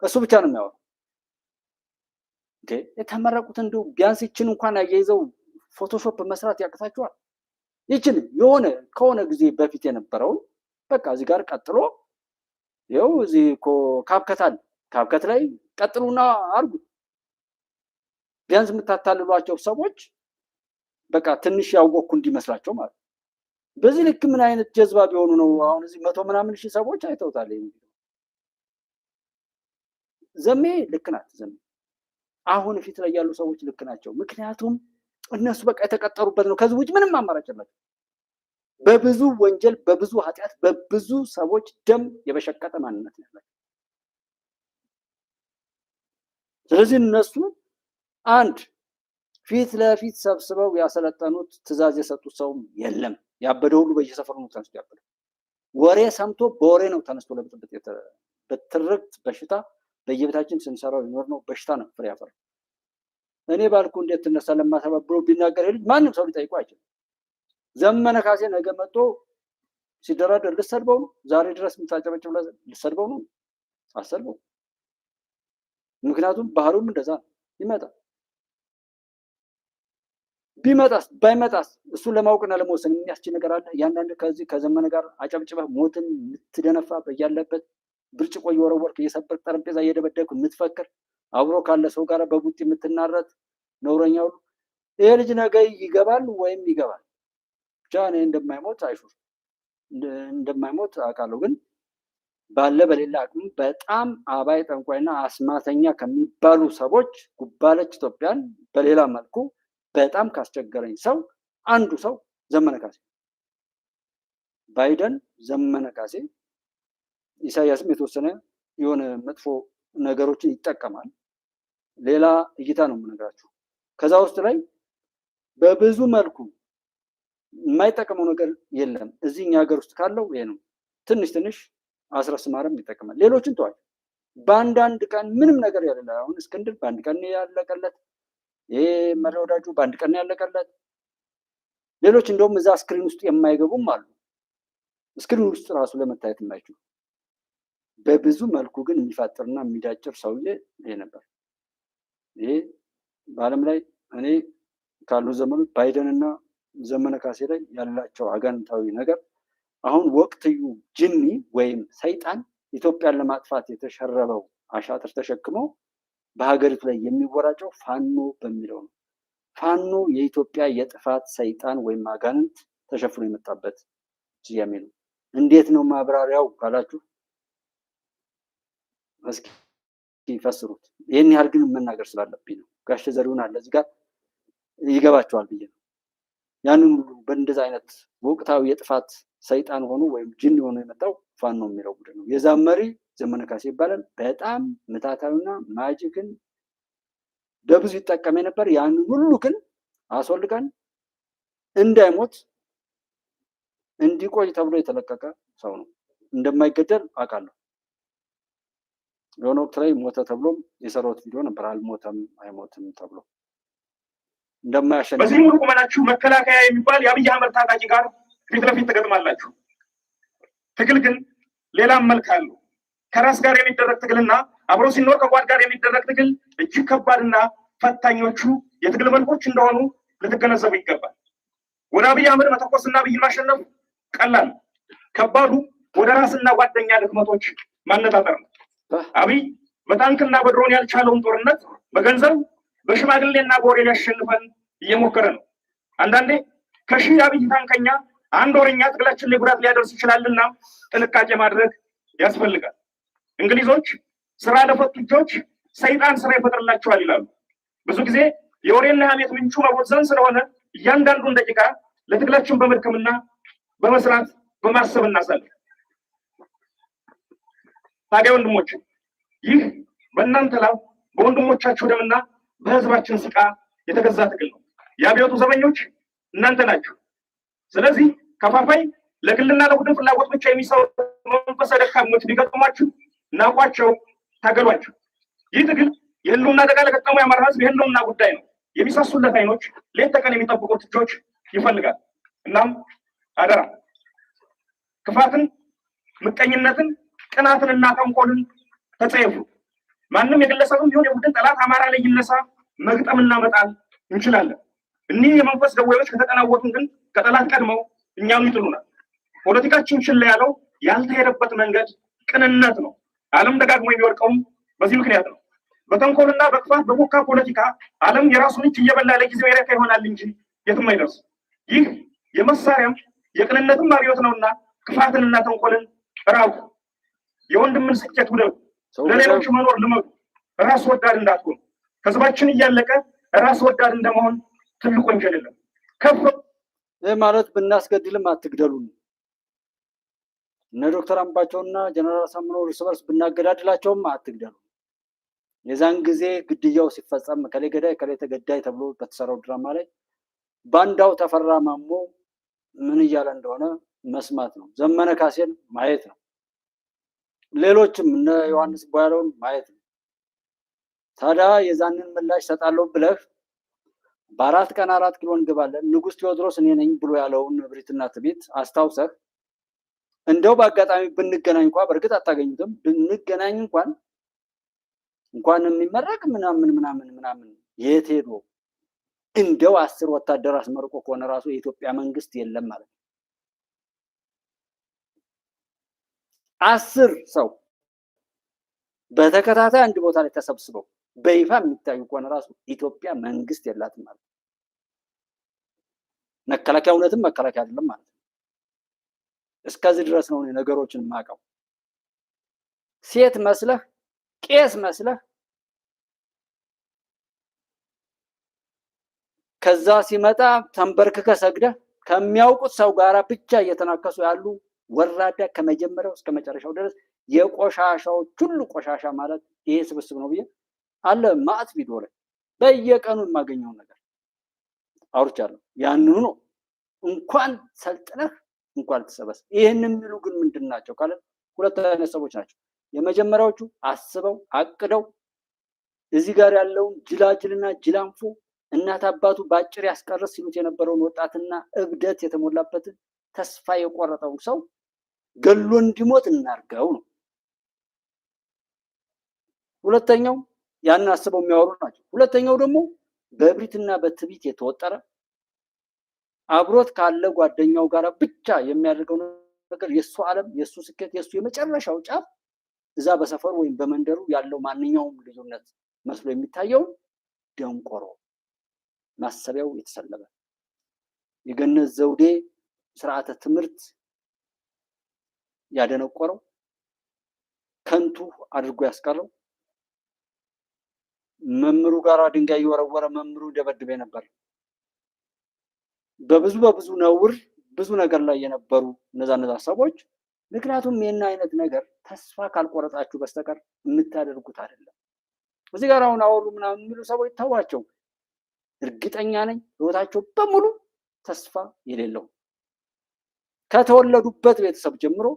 እሱ ብቻ ነው የሚያወራው። የተመረቁት እንደው ቢያንስ ይችን እንኳን አያይዘው ፎቶሾፕ መስራት ያቅታቸዋል። ይችን የሆነ ከሆነ ጊዜ በፊት የነበረውን በቃ እዚህ ጋር ቀጥሎ ይኸው እዚህ እኮ ካብከት ላይ ቀጥሉና አርጉ። ቢያንስ የምታታልሏቸው ሰዎች በቃ ትንሽ ያወቅኩ እንዲመስላቸው ማለት። በዚህ ልክ ምን አይነት ጀዝባ ቢሆኑ ነው አሁን እዚህ 100 ምናምን ሺህ ሰዎች አይተውታል። ዘሜ ልክ ናት። ዘሜ አሁን ፊት ላይ ያሉ ሰዎች ልክ ናቸው። ምክንያቱም እነሱ በቃ የተቀጠሩበት ነው። ከዚህ ውጭ ምንም አማራጭ የላቸው። በብዙ ወንጀል፣ በብዙ ኃጢአት፣ በብዙ ሰዎች ደም የበሸቀጠ ማንነት ነው ያላቸው። ስለዚህ እነሱ አንድ ፊት ለፊት ሰብስበው ያሰለጠኑት ትዕዛዝ የሰጡት ሰው የለም። ያበደ ሁሉ በየሰፈሩ ነው ተነስቶ ያበደ። ወሬ ሰምቶ በወሬ ነው ተነስቶ ለብጥብጥ በትርክት በሽታ በየቤታችን ስንሰራው ይኖር ነው በሽታ ነው ፍሬ ያፈራ። እኔ ባልኩ እንዴት ትነሳ ለማሰባብሮ ቢናገር ልጅ ማንም ሰው ሊጠይቁ አይችልም። ዘመነ ካሴ ነገ መጥቶ ሲደራደር ልሰድበው ነው? ዛሬ ድረስ የምታጨበጭብ ልሰድበው ነው? አሰድበው። ምክንያቱም ባህሩም እንደዛ ነው። ይመጣል። ቢመጣስ ባይመጣስ እሱን ለማወቅና ለመወሰን የሚያስችል ነገር አለ? ያንዳንድ ከዚህ ከዘመነ ጋር አጨብጭበህ ሞትን የምትደነፋ በያለበት ብርጭቆ እየወረወርክ እየሰበርክ ጠረጴዛ እየደበደብክ የምትፈክር አብሮ ካለ ሰው ጋር በቡጢ የምትናረት ነውረኛው ይሄ ልጅ ነገ ይገባል ወይም ይገባል። ብቻ እኔ እንደማይሞት አይሹር እንደማይሞት አውቃለሁ። ግን ባለ በሌላ አቅም በጣም አባይ ጠንቋይና አስማተኛ ከሚባሉ ሰዎች ጉባለች ኢትዮጵያን በሌላ መልኩ በጣም ካስቸገረኝ ሰው አንዱ ሰው ዘመነ ካሴ፣ ባይደን፣ ዘመነ ካሴ፣ ኢሳያስም የተወሰነ የሆነ መጥፎ ነገሮችን ይጠቀማል። ሌላ እይታ ነው የምነግራችሁ። ከዛ ውስጥ ላይ በብዙ መልኩ የማይጠቀመው ነገር የለም። እዚህኛ ሀገር ውስጥ ካለው ይሄ ነው። ትንሽ አስረስ ማርያም ይጠቀማል። ሌሎችን ተዋል። በአንዳንድ ቀን ምንም ነገር ያለ አሁን እስክንድር በአንድ ቀን ያለቀለት፣ ይሄ መሪ ወዳጁ በአንድ ቀን ያለቀለት፣ ሌሎች እንደውም እዛ ስክሪን ውስጥ የማይገቡም አሉ። ስክሪን ውስጥ ራሱ ለመታየት የማይችሉ በብዙ መልኩ ግን የሚፋጥርና የሚዳጭር ሰውዬ ይሄ ነበር። ይሄ በዓለም ላይ እኔ ካሉ ዘመኖች ባይደንና ዘመነ ካሴ ላይ ያላቸው አጋንንታዊ ነገር አሁን ወቅትዩ ጅኒ ወይም ሰይጣን ኢትዮጵያን ለማጥፋት የተሸረበው አሻጥር ተሸክሞ በሀገሪቱ ላይ የሚወራጨው ፋኖ በሚለው ነው። ፋኖ የኢትዮጵያ የጥፋት ሰይጣን ወይም አጋንንት ተሸፍኖ የመጣበት ስያሜ ነው። እንዴት ነው ማብራሪያው ካላችሁ እስኪ ይፈስሩት። ይሄን ያህል ግን መናገር ስላለብኝ ነው። ጋሽ ዘሪሁን አለ እዚህ ጋር ይገባቸዋል ብዬ ነው። ያንን ሁሉ በእንደዛ አይነት ወቅታዊ የጥፋት ሰይጣን ሆኖ ወይም ጅን ሆኖ የመጣው ፋኖ የሚለው ቡድን ነው። የዛም መሪ ዘመነ ካሴ ይባላል። በጣም ምታታዊና ማጂክን በብዙ ይጠቀም ነበር። ያንን ሁሉ ግን አስወልቀን እንዳይሞት እንዲቆይ ተብሎ የተለቀቀ ሰው ነው። እንደማይገደል አውቃለሁ። የሆነ ወቅት ላይ ሞተ ተብሎም የሰራሁት ቪዲዮ ነበር። አልሞተም አይሞትም ተብሎ እንደማያሸንፍ። በዚህ ሙሉ ቁመናችሁ መከላከያ የሚባል የአብይ አህመድ ታጣቂ ጋር ፊት ለፊት ተገጥማላችሁ። ትግል ግን ሌላም መልክ አለው። ከራስ ጋር የሚደረግ ትግልና አብሮ ሲኖር ከጓድ ጋር የሚደረግ ትግል እጅግ ከባድና ፈታኞቹ የትግል መልኮች እንደሆኑ ልትገነዘቡ ይገባል። ወደ አብይ አህመድ መተኮስና አብይን ማሸነፍ ቀላል፣ ከባዱ ወደ ራስና ጓደኛ ድክመቶች ማነጣጠር ነው። አብይ በታንክና በድሮን ያልቻለውን ጦርነት በገንዘብ በሽማግሌና በወሬ ሊያሸንፈን እየሞከረ ነው። አንዳንዴ ከሺህ አብይ ታንከኛ አንድ ወረኛ ትግላችን ላይ ጉዳት ሊያደርስ ይችላልና ጥንቃቄ ማድረግ ያስፈልጋል። እንግሊዞች ስራ ለፈቱ እጆች ሰይጣን ስራ ይፈጥርላቸዋል ይላሉ። ብዙ ጊዜ የወሬና ሐሜት ምንጩ መቦዘን ስለሆነ እያንዳንዱን ደቂቃ ለትግላችን በመድከምና በመስራት በማሰብ እናሳልፍ። ታዲያ ወንድሞች፣ ይህ በእናንተ ላብ በወንድሞቻችሁ ደምና በህዝባችን ስቃ የተገዛ ትግል ነው። የአብዮቱ ዘበኞች እናንተ ናችሁ። ስለዚህ ከፋፋይ ለግልና ለቡድን ፍላጎት ብቻ የሚሰሩ መንፈሰ ደካሞች ቢገጥሟችሁ ናቋቸው፣ ታገሏቸው። ይህ ትግል የህልውና አደጋ ለገጠመው የአማራ ህዝብ የህልውና ጉዳይ ነው። የሚሳሱለት አይኖች፣ ሌት ተቀን የሚጠብቁት እጆች ይፈልጋል። እናም አደራ ክፋትን፣ ምቀኝነትን፣ ቅናትንና ተንኮልን ተጸየፉ። ማንም የግለሰብም ቢሆን የቡድን ጠላት አማራ ላይ ይነሳ መግጠምና መጣል እንችላለን። እኒህ የመንፈስ ደዌዎች ከተጠናወቱን ግን ከጠላት ቀድመው እኛኑ ይጥሉናል። ፖለቲካችን ችላ ያለው ያልተሄደበት መንገድ ቅንነት ነው። ዓለም ደጋግሞ የሚወድቀውም በዚህ ምክንያት ነው። በተንኮልና በክፋት በቦካ ፖለቲካ ዓለም የራሱን እጅ እየበላ ለጊዜው የረካ ይሆናል እንጂ የትም አይደርስ። ይህ የመሳሪያም የቅንነትም አብዮት ነውና ክፋትንና ተንኮልን ራቁ። የወንድምን ስኬት ውደዱ። ለሌሎች መኖር ልመዱ። ራስ ወዳድ እንዳትሆኑ። ህዝባችን እያለቀ ራስ ወዳድ እንደመሆን ትልቅ ወንጀል የለም። ከፍ ይህ ማለት ብናስገድልም አትግደሉን። እነ ዶክተር አምባቸውና ጀነራል አሳምነው እርስ በርስ ብናገዳድላቸውም አትግደሉ። የዛን ጊዜ ግድያው ሲፈጸም ከሌ ገዳይ ከሌ ተገዳይ ተብሎ በተሰራው ድራማ ላይ ባንዳው ተፈራ ማሞ ምን እያለ እንደሆነ መስማት ነው። ዘመነ ካሴን ማየት ነው። ሌሎችም እነ ዮሐንስ ቦያለውን ማየት ነው። ታዲያ የዛንን ምላሽ ሰጣለሁ ብለህ በ4 ቀን 4 ኪሎ እንገባለን ንጉስ ቴዎድሮስ እኔ ነኝ ብሎ ያለውን እብሪትና ትዕቢት አስታውሰህ እንደው በአጋጣሚ ብንገናኝ እንኳን በእርግጥ አታገኙትም። ብንገናኝ እንኳን የሚመረቅ ምናምን የት ሄዶ እንደው 10 ወታደር አስመርቆ ከሆነ ራሱ የኢትዮጵያ መንግስት የለም ማለት ነው። 10 ሰው በተከታታይ አንድ ቦታ ላይ ተሰብስበው በይፋ የሚታዩ ከሆነ ራሱ ኢትዮጵያ መንግስት የላትም ማለት ነው። መከላከያ እውነትም መከላከያ አይደለም ማለት ነው። እስከዚህ ድረስ ነው ነገሮችን ማቀው። ሴት መስለህ ቄስ መስለህ ከዛ ሲመጣ ተንበርክከ ሰግደህ ከሚያውቁት ሰው ጋራ ብቻ እየተናከሱ ያሉ ወራዳ ከመጀመሪያው እስከ መጨረሻው ድረስ የቆሻሻዎች ሁሉ ቆሻሻ ማለት ይሄ ስብስብ ነው ብዬ አለ ማዕት ቪዲዮ ላይ በየቀኑ የማገኘው ነገር አውርቻለሁ። ያንኑ ነው እንኳን ሰልጥነህ እንኳን ተሰበስ። ይሄን የሚሉ ግን ምንድናቸው ካለ ሁለት አይነት ሰዎች ናቸው። የመጀመሪያዎቹ አስበው አቅደው እዚህ ጋር ያለውን ጅላጅልና ጅላንፎ እናት አባቱ ባጭር ያስቀርስ ሲሉት የነበረውን ወጣትና እብደት የተሞላበትን ተስፋ የቆረጠውን ሰው ገሎ እንዲሞት እናርገው ነው። ሁለተኛው ያን አስበው የሚያወሩ ናቸው። ሁለተኛው ደግሞ በእብሪትና በትዕቢት የተወጠረ አብሮት ካለ ጓደኛው ጋር ብቻ የሚያደርገው ነገር የሱ ዓለም የሱ ስኬት የሱ የመጨረሻው ጫፍ እዛ በሰፈሩ ወይም በመንደሩ ያለው ማንኛውም ልዩነት መስሎ የሚታየው ደንቆሮ ማሰቢያው የተሰለበ የገነት ዘውዴ ስርዓተ ትምህርት ያደነቆረው ከንቱ አድርጎ ያስቀረው መምሩ ጋራ ድንጋይ እየወረወረ መምሩ ደበድበ ነበር። በብዙ ነውር ብዙ ነገር ላይ የነበሩ እነዛ ሰዎች ምክንያቱም የና አይነት ነገር ተስፋ ካልቆረጣችሁ በስተቀር የምታደርጉት አይደለም። እዚህ ጋር አሁን አወሩ ምናምን የሚሉ ሰዎች ተዋቸው። እርግጠኛ ነኝ ህይወታቸው በሙሉ ተስፋ የሌለው ከተወለዱበት ቤተሰብ ጀምሮ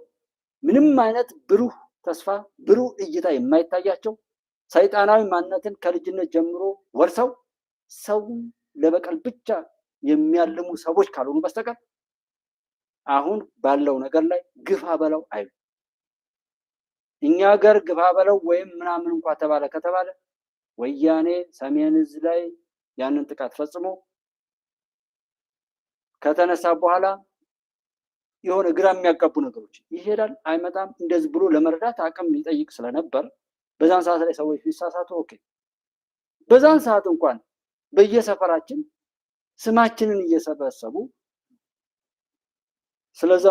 ምንም አይነት ብሩህ ተስፋ ብሩህ እይታ የማይታያቸው ሰይጣናዊ ማንነትን ከልጅነት ጀምሮ ወርሰው ሰው ለበቀል ብቻ የሚያልሙ ሰዎች ካልሆኑ በስተቀር አሁን ባለው ነገር ላይ ግፋ በለው አይሉ። እኛ ሀገር ግፋ በለው ወይም ምናምን እንኳን ተባለ ከተባለ ወያኔ ሰሜን ዕዝ ላይ ያንን ጥቃት ፈጽሞ ከተነሳ በኋላ የሆነ ግራ የሚያጋቡ ነገሮች ይሄዳል አይመጣም እንደዚህ ብሎ ለመረዳት አቅም ይጠይቅ ስለነበር በዛን ሰዓት ላይ ሰዎች ቢሳሳቱ ኦኬ። በዛን ሰዓት እንኳን በየሰፈራችን ስማችንን እየሰበሰቡ ስለዛ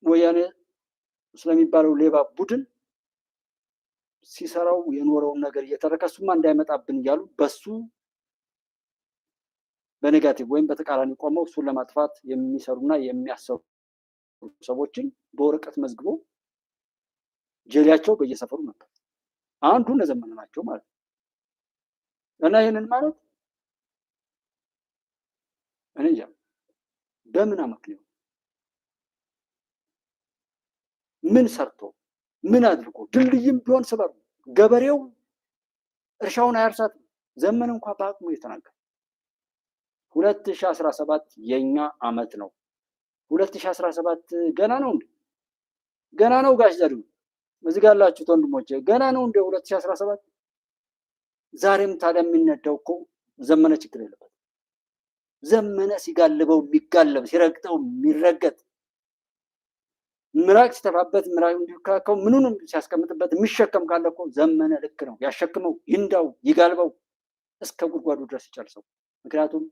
ወያኔ ስለሚባለው ሌባ ቡድን ሲሰራው የኖረውን ነገር እየተረከሱማ እንዳይመጣብን እያሉ በሱ በኔጋቲቭ ወይም በተቃራኒ ቆመው እሱን ለማጥፋት የሚሰሩና የሚያሰሩ ሰዎችን በወረቀት መዝግቦ ጀሊያቸው በየሰፈሩ ነበር። አንዱ ዘመነ ናቸው ማለት ነው። እና ይሄንን ማለት እኔ እንጃ በምን አመክንዮ ምን ሰርቶ ምን አድርጎ ድልድይም ቢሆን ስበሩ ገበሬው እርሻውን አያርሳት ዘመን እንኳን በአቅሙ የተናገረ 2017 የኛ አመት ነው። 2017 ገና ነው እንዴ? ገና ነው ጋሽ ዘሪሁን፣ እዚህ ጋር ያላችሁት ወንድሞቼ ገና ነው እንደ 2017። ዛሬም ታዲያ የሚነዳው እኮ ዘመነ ችግር የለበት። ዘመነ ሲጋልበው የሚጋለብ ሲረግጠው የሚረገጥ ምራቅ ሲተፋበት ምራቅ እንዲካከው ምኑንም ሲያስቀምጥበት የሚሸከም ካለ እኮ ዘመነ ልክ ነው። ያሸክመው፣ ይንዳው፣ ይጋልበው እስከ ጉድጓዱ ድረስ ይጨርሰው። ምክንያቱም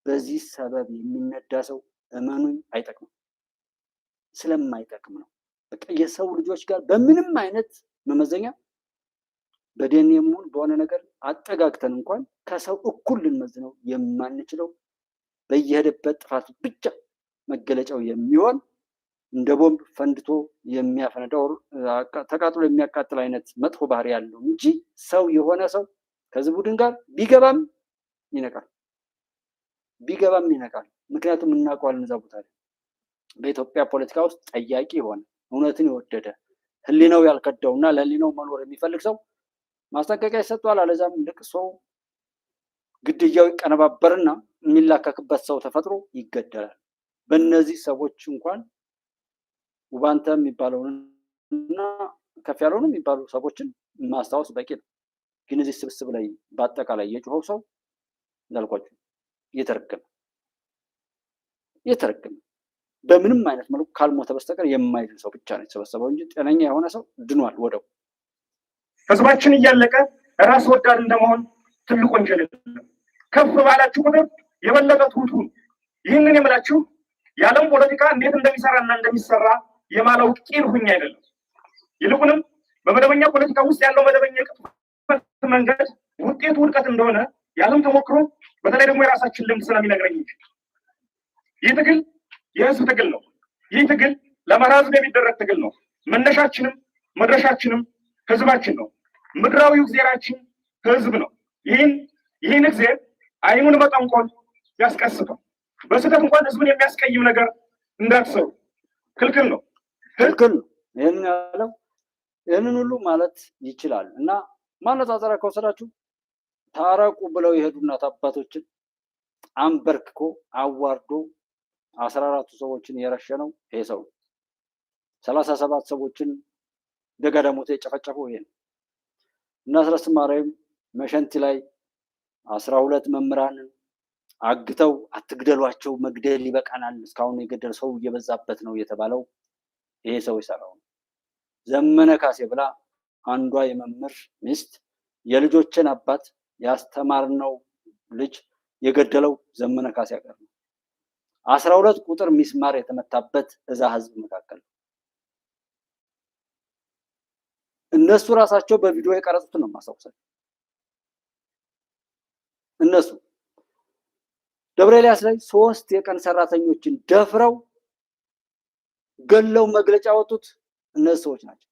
በዚህ ሰበብ የሚነዳ ሰው እመኑኝ አይጠቅምም። ስለማይጠቅም ነው። በቃ የሰው ልጆች ጋር በምንም አይነት መመዘኛ በደኔም ሆነ በሆነ ነገር አጠጋግተን እንኳን ከሰው እኩል ልንመዝነው የማንችለው በየሄደበት ጥፋት ብቻ መገለጫው የሚሆን እንደ ቦምብ ፈንድቶ የሚያፈነዳው ተቃጥሎ የሚያቃጥል አይነት መጥፎ ባህሪ ያለው እንጂ ሰው የሆነ ሰው ከዚህ ቡድን ጋር ቢገባም ይነቃል፣ ቢገባም ይነቃል። ምክንያቱም እናውቀዋለን እዛ ቦታ ላይ በኢትዮጵያ ፖለቲካ ውስጥ ጠያቂ የሆነ እውነትን የወደደ ህሊናው ያልከዳውና ለህሊናው መኖር የሚፈልግ ሰው ማስጠንቀቂያ ይሰጠዋል። አለዛም ልቅ ሰው ግድያው ይቀነባበርና የሚላከክበት ሰው ተፈጥሮ ይገደላል። በእነዚህ ሰዎች እንኳን ውባንተ የሚባለውንና ከፍ ያለውን የሚባሉ ሰዎችን ማስታወስ በቂ ነው። ግን እዚህ ስብስብ ላይ በአጠቃላይ የጮኸው ሰው እንዳልኳችሁ የተረገመ በምንም አይነት መልኩ ካልሞተ በስተቀር የማይድን ሰው ብቻ ነው የተሰበሰበው እንጂ ጤነኛ የሆነ ሰው ድኗል። ወደው ህዝባችን እያለቀ ራስ ወዳድ እንደመሆን ትልቅ ወንጀል ነው። ከፍ ባላችሁ ቁጥር የበለጠ ትሁቱን። ይህንን የምላችሁ የዓለም ፖለቲካ እንዴት እንደሚሰራና እንደሚሰራ የማላውቅ ቂል ሁኝ አይደለም። ይልቁንም በመደበኛ ፖለቲካ ውስጥ ያለው መደበኛ የቅጥፈት መንገድ ውጤቱ ውድቀት እንደሆነ የዓለም ተሞክሮ በተለይ ደግሞ የራሳችን ልምድ ስለሚነግረኝ ይህ ትግል የህዝብ ትግል ነው። ይህ ትግል ለአማራ ህዝብ የሚደረግ ትግል ነው። መነሻችንም መድረሻችንም ህዝባችን ነው። ምድራዊው እግዚአብሔራችን ህዝብ ነው። ይህን እግዚአብሔር አይኑን መጠንቆል ያስቀስተው። በስህተት እንኳን ህዝብን የሚያስቀይም ነገር እንዳትሰሩ፣ ክልክል ነው። ይህንን ያለው ይህንን ሁሉ ማለት ይችላል እና ማነጻጸሪያ ከወሰዳችሁ ታረቁ ብለው የሄዱ እናት አባቶችን አንበርክኮ አዋርዶ 14 ሰዎችን የረሸነው ይሄ ሰው፣ 37 ሰዎችን ደጋዳሞት የጨፈጨፈው ይሄ ነው እና አስረስ ማርያም መሸንቲ ላይ 12 መምህራንን አግተው አትግደሏቸው፣ መግደል ይበቃናል፣ እስካሁን የገደል ሰው እየበዛበት ነው የተባለው ይሄ ሰው የሰራው ነው። ዘመነ ካሴ ብላ አንዷ የመምህር ሚስት የልጆችን አባት ያስተማርነው ልጅ የገደለው ዘመነ ካሴ ሀገር ነው። 12 ቁጥር ሚስማር የተመታበት እዛ ህዝብ መካከል እነሱ ራሳቸው በቪዲዮ የቀረጹትን ነው ማሳውሰው። እነሱ ደብረ ኤልያስ ላይ 3 የቀን ሰራተኞችን ደፍረው ገለው መግለጫ ወጡት እነሱ ሰዎች ናቸው።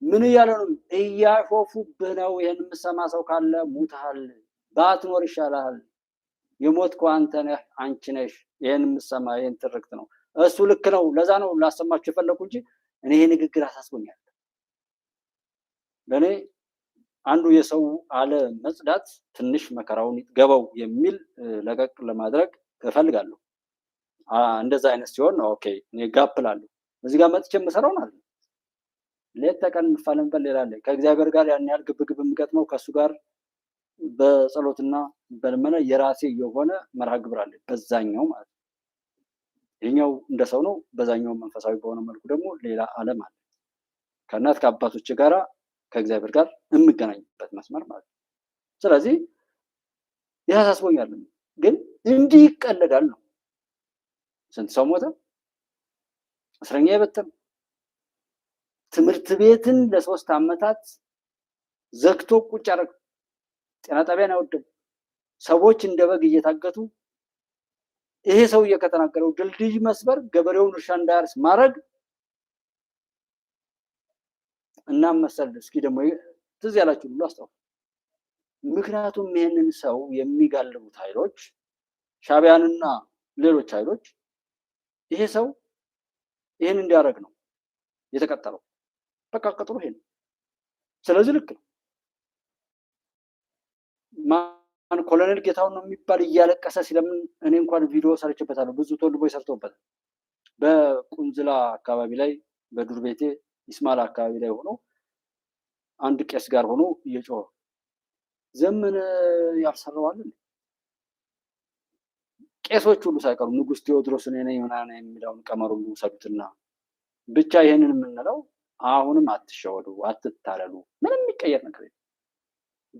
ምን እያለ ነው? እያሾፉብህ ነው። ይሄን የምሰማ ሰው ካለ ሙታል፣ ባትኖር ይሻላል፣ የሞትከው አንተ ነህ አንቺ ነሽ። ይሄን የምሰማ ይሄን ትርክት ነው። እሱ ልክ ነው። ለዛ ነው ላሰማችሁ የፈለኩ እንጂ እኔ ይሄ ንግግር አሳስቦኛል። ለኔ አንዱ የሰው አለ መጽዳት ትንሽ መከራውን ይገባው የሚል ለቀቅ ለማድረግ እፈልጋለሁ። እንደዛ አይነት ሲሆን ኦኬ እኔ ጋፕላለሁ። እዚህ ጋር መጥቼ የምሰራው ማለት ነው። ሌት ተቀን እንፋለምበት ሌላ ላይ ከእግዚአብሔር ጋር ያን ያህል ግብግብ የምገጥመው ከእሱ ጋር በጸሎትና በልመና የራሴ የሆነ መርሃ ግብር አለ። በዛኛው ማለት ነው። ይሄኛው እንደ ሰው ነው። በዛኛው መንፈሳዊ በሆነ መልኩ ደግሞ ሌላ ዓለም አለ። ከእናት ከአባቶች ጋራ ከእግዚአብሔር ጋር የምገናኝበት መስመር ማለት ነው። ስለዚህ ያሳስቦኛል። ግን እንዲህ ይቀለዳል ነው። ስንት ሰው ሞተ? እስረኛ የበተኑ ትምህርት ቤትን ለ3 ዓመታት ዘግቶ ቁጭ አደረገ። ጤና ጣቢያን ያወደሙ ሰዎች እንደ በግ እየታገቱ ይሄ ሰውዬ ከተናገረው ድልድይ መስበር፣ ገበሬውን እርሻ እንዳያርስ ማድረግ እና መሰል እስኪ ደግሞ ትዝ ያላችሁ ሁሉ አስታውሱ። ምክንያቱም ይሄንን ሰው የሚጋልቡት ኃይሎች ሻዕቢያንና ሌሎች ኃይሎች ይሄ ሰው ይሄን እንዲያደርግ ነው የተቀጠለው። በቃ ቀጥሩ ይሄን። ስለዚህ ልክ ነው። ኮሎኔል ጌታውን ነው የሚባል እያለቀሰ ሲለምን እኔ እንኳን ቪዲዮ ሰርችበታለሁ። ብዙ ተወልቦች ሰርተውበታል። በቁንዝላ አካባቢ ላይ በዱር ቤቴ ይስማላ አካባቢ ላይ ሆኖ አንድ ቄስ ጋር ሆኖ እየጮኸ ዘመነ ያልሰራዋል። ቄሶች ሁሉ ሳይቀሩ ንጉስ ቴዎድሮስ እኔ ነኝ ምናምን የሚለውን ቀመር ሁሉ ሰዱትና ብቻ ይሄንን የምንለው አሁንም አትሸወዱ፣ አትታለሉ። ምንም የሚቀየር ነገር የለም።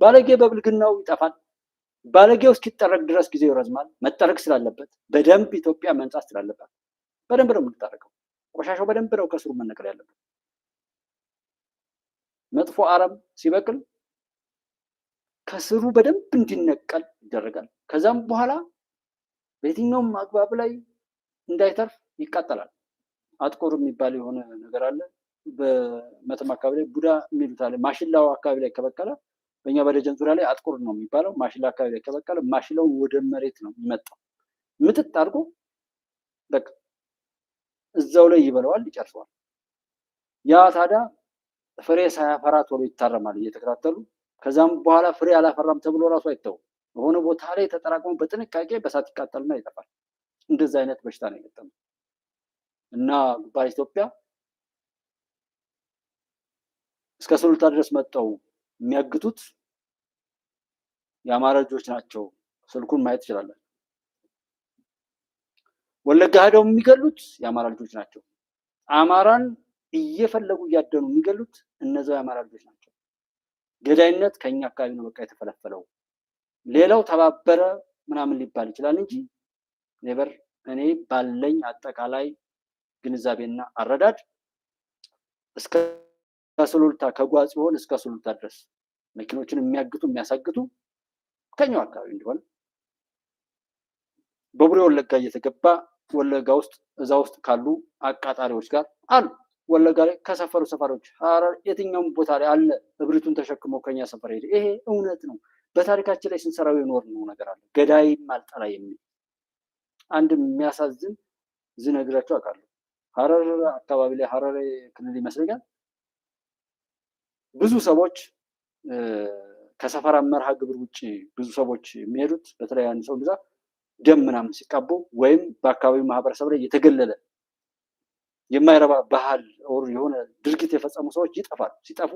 ባለጌ በብልግናው ይጠፋል። ባለጌው እስኪጠረግ ድረስ ጊዜው ይረዝማል። መጠረግ ስላለበት በደንብ ኢትዮጵያ መንጻት ስላለበት በደንብ ነው የምንጠረገው። ቆሻሻው በደንብ ነው ከስሩ መነቀል ያለበት። መጥፎ አረም ሲበቅል ከስሩ በደንብ እንዲነቀል ይደረጋል። ከዛም በኋላ በየትኛውም አግባብ ላይ እንዳይተርፍ ይቃጠላል። አጥቆር የሚባል የሆነ ነገር አለ። በመተማ አካባቢ ላይ ቡዳ የሚሉት አለ። ማሽላው አካባቢ ላይ ከበቀለ በእኛ በደጀን ዙሪያ ላይ አጥቆር ነው የሚባለው። ማሽላ አካባቢ ላይ ከበቀለ ማሽላውን ወደ መሬት ነው የሚመጣው። ምጥጥ አድርጎ በቃ እዛው ላይ ይበለዋል፣ ይጨርሰዋል። ያ ታዲያ ፍሬ ሳያፈራ ቶሎ ይታረማል እየተከታተሉ። ከዛም በኋላ ፍሬ አላፈራም ተብሎ ራሱ አይተውም። የሆነ ቦታ ላይ ተጠራቅሞ በጥንቃቄ በሳት ይቃጠልና ይጠፋል። እንደዛ አይነት በሽታ ነው የገጠመው እና ጉባኤ ኢትዮጵያ እስከ ሱሉልታ ድረስ መጥተው የሚያግቱት የአማራ ልጆች ናቸው። ስልኩን ማየት ትችላላችሁ። ወለጋ ሄደው የሚገሉት የአማራ ልጆች ናቸው። አማራን እየፈለጉ እያደኑ የሚገሉት እነዛው የአማራ ልጆች ናቸው። ገዳይነት ከኛ አካባቢ ነው በቃ የተፈለፈለው። ሌላው ተባበረ ምናምን ሊባል ይችላል እንጂ ኔቨር። እኔ ባለኝ አጠቃላይ ግንዛቤና አረዳድ እስከ ሱሉልታ ከጓጽዮን እስከ ሱሉልታ ድረስ መኪኖችን የሚያግቱ የሚያሳግቱ ከኛው አካባቢ እንደሆነ በቡሬ ወለጋ እየተገባ ወለጋ ውስጥ እዛ ውስጥ ካሉ አቃጣሪዎች ጋር አሉ። ወለጋ ላይ ከሰፈሩ ሰፈሮች ሐረር የትኛውም ቦታ ላይ አለ። እብሪቱን ተሸክሞ ከኛ ሰፈር ሄደ። ይሄ እውነት ነው። በታሪካችን ላይ ስንሰራው የኖርነው ነገር አለ። ገዳይም አልጠላ የሚል አንድ የሚያሳዝን ዝነግራቸው አውቃለሁ። ሐረር አካባቢ ላይ ሐረር ክልል ይመስለኛል ብዙ ሰዎች ከሰፈራ መርሃ ግብር ውጭ ብዙ ሰዎች የሚሄዱት በተለይ አንድ ሰው ብዛት ደም ምናምን ሲቀቡ ወይም በአካባቢው ማህበረሰብ ላይ የተገለለ የማይረባ ባህል ኦር የሆነ ድርጊት የፈጸሙ ሰዎች ይጠፋሉ። ሲጠፉ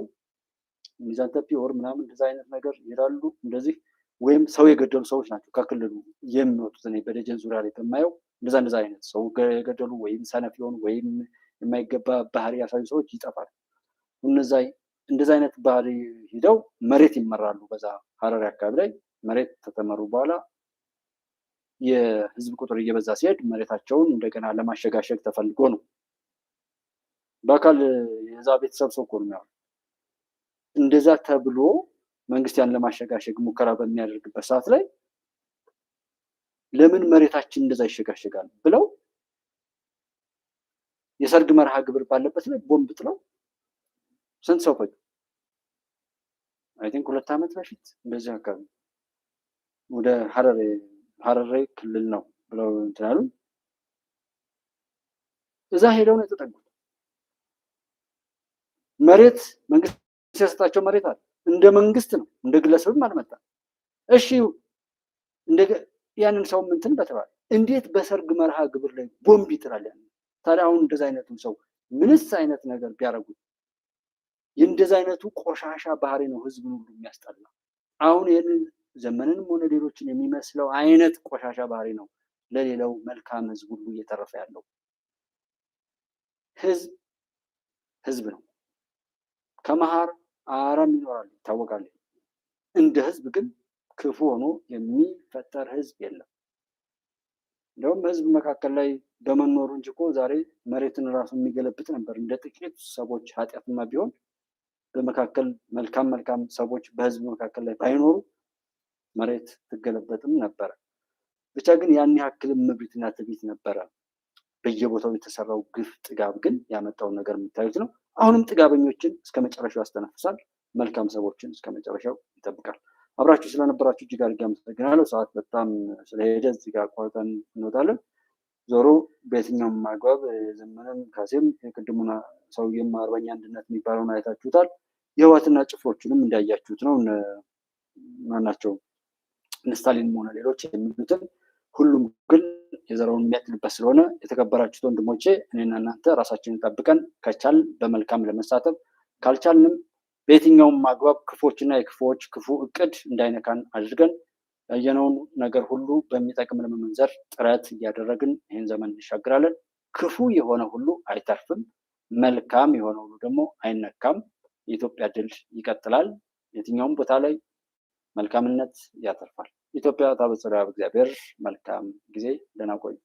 ሚዛን ተፒ ኦር ምናምን እንደዛ አይነት ነገር ይላሉ። እንደዚህ ወይም ሰው የገደሉ ሰዎች ናቸው ከክልሉ የሚወጡት። እኔ በደጀን ዙሪያ ላይ በማየው እንደዛ አይነት ሰው የገደሉ ወይም ሰነፍ የሆኑ ወይም የማይገባ ባህሪ ያሳዩ ሰዎች ይጠፋሉ። እንደዛ አይነት ባህሪ ሂደው መሬት ይመራሉ። በዛ ሐረሪ አካባቢ ላይ መሬት ከተመሩ በኋላ የህዝብ ቁጥር እየበዛ ሲሄድ መሬታቸውን እንደገና ለማሸጋሸግ ተፈልጎ ነው። በአካል የዛ ቤተሰብ ሰው እኮ ነው። እንደዛ ተብሎ መንግስት ያን ለማሸጋሸግ ሙከራ በሚያደርግበት ሰዓት ላይ ለምን መሬታችን እንደዛ ይሸጋሸጋል ብለው የሰርግ መርሃ ግብር ባለበት ላይ ቦምብ ጥለው ስንት ሰው ፈጁ? አይ ቲንክ 2 ዓመት በፊት እንደዚህ አካባቢ ወደ ሐረሪ ክልል ነው ብለው እንትን አሉ። እዛ ሄደው ነው የተጠጉት። መሬት መንግስት ሲያሰጣቸው መሬት አለ። እንደ መንግስት ነው፣ እንደ ግለሰብም አልመጣም። እሺ ያንን ሰው እንትን በተባለ እንዴት በሰርግ መርሃ ግብር ላይ ቦምብ ይጥላል? ታዲያ አሁን እንደዛ አይነቱን ሰው ምንስ አይነት ነገር ቢያደርጉት የእንደዛ አይነቱ ቆሻሻ ባህሪ ነው ህዝብን ሁሉ የሚያስጠላ። አሁን ይህንን ዘመንንም ሆነ ሌሎችን የሚመስለው አይነት ቆሻሻ ባህሪ ነው ለሌላው መልካም ህዝብ ሁሉ እየተረፈ ያለው። ህዝብ ነው። ከመሀር አረም ይኖራል ይታወቃል። እንደ ህዝብ ግን ክፉ ሆኖ የሚፈጠር ህዝብ የለም። እንደውም ህዝብ መካከል ላይ በመኖሩ እንጂ እኮ ዛሬ መሬትን ራሱ የሚገለብጥ ነበር። እንደ ጥቂት ሰዎች ኃጢአትማ ቢሆን በመካከል መልካም ሰዎች በህዝብ መካከል ላይ ባይኖሩ መሬት ትገለበጥም ነበረ። ብቻ ግን ያን ያክልም ምብሪትና ትዕቢት ነበረ። በየቦታው የተሰራው ግፍ ጥጋብ ግን ያመጣውን ነገር የምታዩት ነው። አሁንም ጥጋበኞችን እስከ መጨረሻው ያስተነፍሳል፣ መልካም ሰዎችን እስከ መጨረሻው ይጠብቃል። አብራችሁ ስለነበራችሁ እጅግ አድርጌ አመሰግናለሁ። ሰዓት በጣም ስለሄደ እዚህ ጋር አቋርጠን እንወጣለን። ዞሮ በየትኛውም አግባብ ዘመነም ካሴም የቅድሙና ሰውዬም አርበኛ አንድነት የሚባለውን አይታችሁታል። የህወሓትና ጭፍሮቹንም እንዳያችሁት ነው። ማናቸው ስታሊንም ሆነ ሌሎች የሚሉትን ሁሉም ግን የዘረውን የሚያክልበት ስለሆነ የተከበራችሁት ወንድሞቼ እኔና እናንተ ራሳችንን ጠብቀን ከቻል በመልካም ለመሳተፍ ካልቻልንም በየትኛውም አግባብ ክፎችና የክፎች ክፉ እቅድ እንዳይነካን አድርገን ያየነውን ነገር ሁሉ በሚጠቅም ለመመንዘር ጥረት እያደረግን ይህን ዘመን እንሻግራለን። ክፉ የሆነ ሁሉ አይተርፍም፣ መልካም የሆነ ሁሉ ደግሞ አይነካም። የኢትዮጵያ ድል ይቀጥላል። የትኛውም ቦታ ላይ መልካምነት ያተርፋል። ኢትዮጵያ ታበጽሕያ በእግዚአብሔር። መልካም ጊዜ። ደህና ቆዩ።